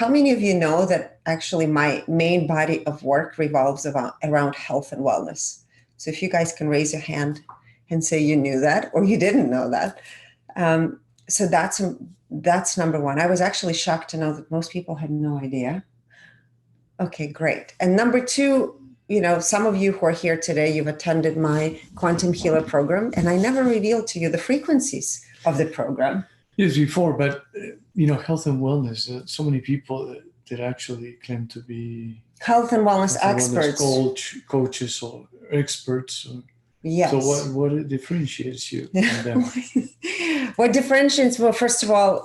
How many of you know that actually my main body of work revolves around health and wellness? So if you guys can raise your hand and say you knew that or you didn't know that. So that's number one. I was actually shocked to know that most people had no idea. Okay, great. And number two, some of you who are here today, you've attended my Quantum Healer program, and I never revealed to you the frequencies of the program. Yes, before, but health and wellness. So many people that actually claim to be health and wellness experts, coaches, or experts. Yes. So what differentiates you from them? What differentiates? Well, first of all,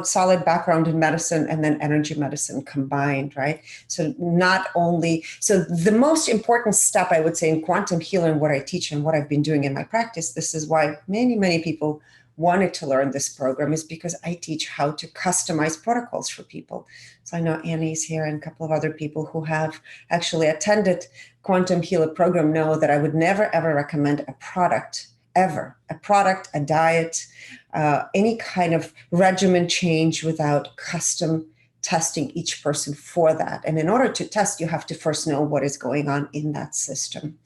solid background in medicine, and then energy medicine combined, right? So the most important step, I would say, in quantum healing, what I teach and what I've been doing in my practice, this is why many, many people wanted to learn this program, is because I teach how to customize protocols for people. So I know Annie's here and a couple of other people who have actually attended Quantum Healer program know that I would never, ever recommend a product, ever. A product, a diet, any kind of regimen change without custom testing each person for that. And in order to test, you have to first know what is going on in that system.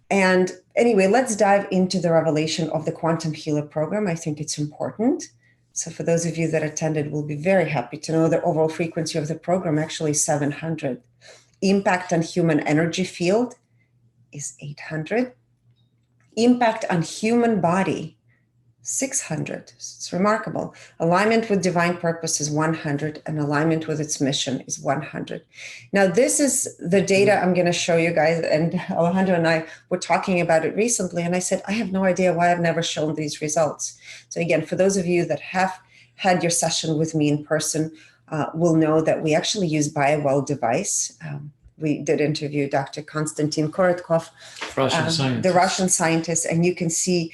And anyway, let's dive into the revelation of the Quantum Healer program. I think it's important. So for those of you that attended, we'll be very happy to know the overall frequency of the program, actually 700. Impact on human energy field is 800. Impact on human body, 600. It's remarkable. Alignment with divine purpose is 100, and alignment with its mission is 100. Now, this is the data I'm going to show you guys, and Alejandro and I were talking about it recently, and I said, I have no idea why I've never shown these results. So again, for those of you that have had your session with me in person, will know that we actually use BioWell device. We did interview Dr. Konstantin Korotkov, the Russian scientist, and you can see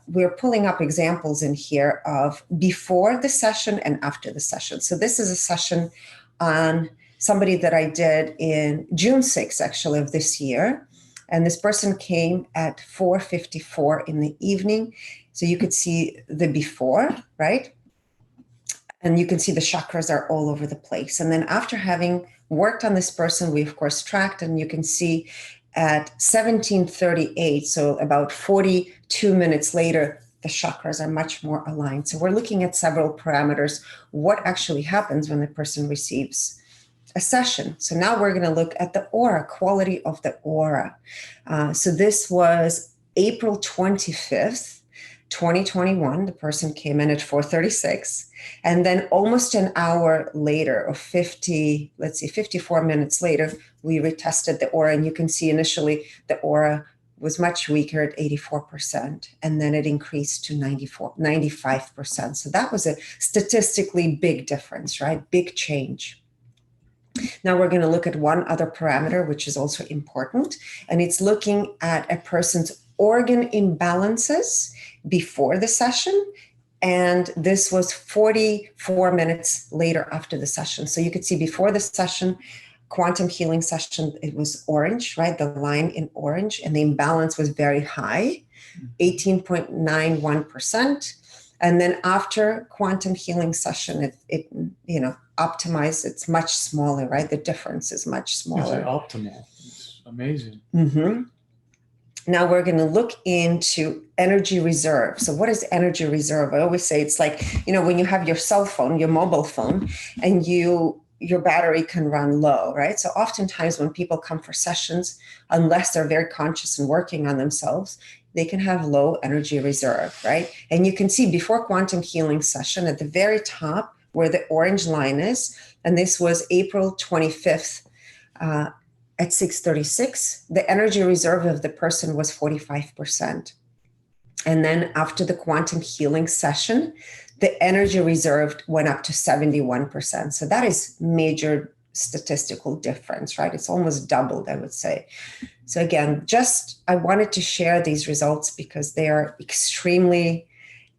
we're pulling up examples in here of before the session and after the session. So this is a session on somebody that I did in June 6th, actually, of this year. And this person came at 4:54 in the evening. So you could see the before, right? And you can see the chakras are all over the place. And then after having worked on this person, we of course tracked, and you can see at 17:38, so about 42 minutes later, the chakras are much more aligned. So we're looking at several parameters, what actually happens when the person receives a session. So now we're going to look at the aura, quality of the aura. So this was April 25th. 2021, the person came in at 4:36, and then almost an hour later, or 54 minutes later, we retested the aura, and you can see initially the aura was much weaker at 84%, and then it increased to 95%. So that was a statistically big difference, right? Big change. Now we're going to look at one other parameter, which is also important, and it's looking at a person's organ imbalances before the session, and this was 44 minutes later after the session. So you could see before the session, quantum healing session, it was orange, right? The line in orange, and the imbalance was very high, 18.91%. And then after quantum healing session, it optimized. It's much smaller, right? The difference is much smaller. It's optimal. It's amazing. Mm-hmm. Now we're going to look into energy reserve. So what is energy reserve? I always say it's like, when you have your cell phone, your mobile phone, and your battery can run low, right? So oftentimes when people come for sessions, unless they're very conscious and working on themselves, they can have low energy reserve, right? And you can see before quantum healing session at the very top where the orange line is, and this was April 25th, at 6:36, the energy reserve of the person was 45%. And then after the quantum healing session, the energy reserved went up to 71%. So that is major statistical difference, right? It's almost doubled, I would say. So again, I wanted to share these results because they are extremely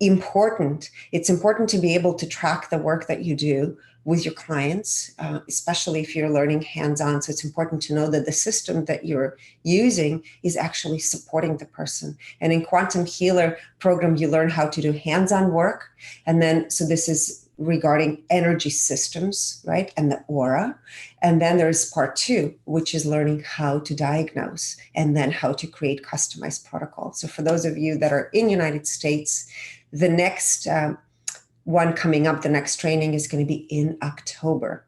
important. It's important to be able to track the work that you do with your clients, especially if you're learning hands-on. So it's important to know that the system that you're using is actually supporting the person. And in Quantum Healer program, you learn how to do hands-on work. And then, so this is regarding energy systems, right? And the aura. And then there's part 2, which is learning how to diagnose and then how to create customized protocols. So for those of you that are in United States, the next one coming up, the next training is going to be in October.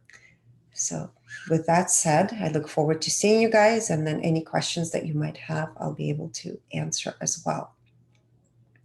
So with that said, I look forward to seeing you guys, and then any questions that you might have, I'll be able to answer as well.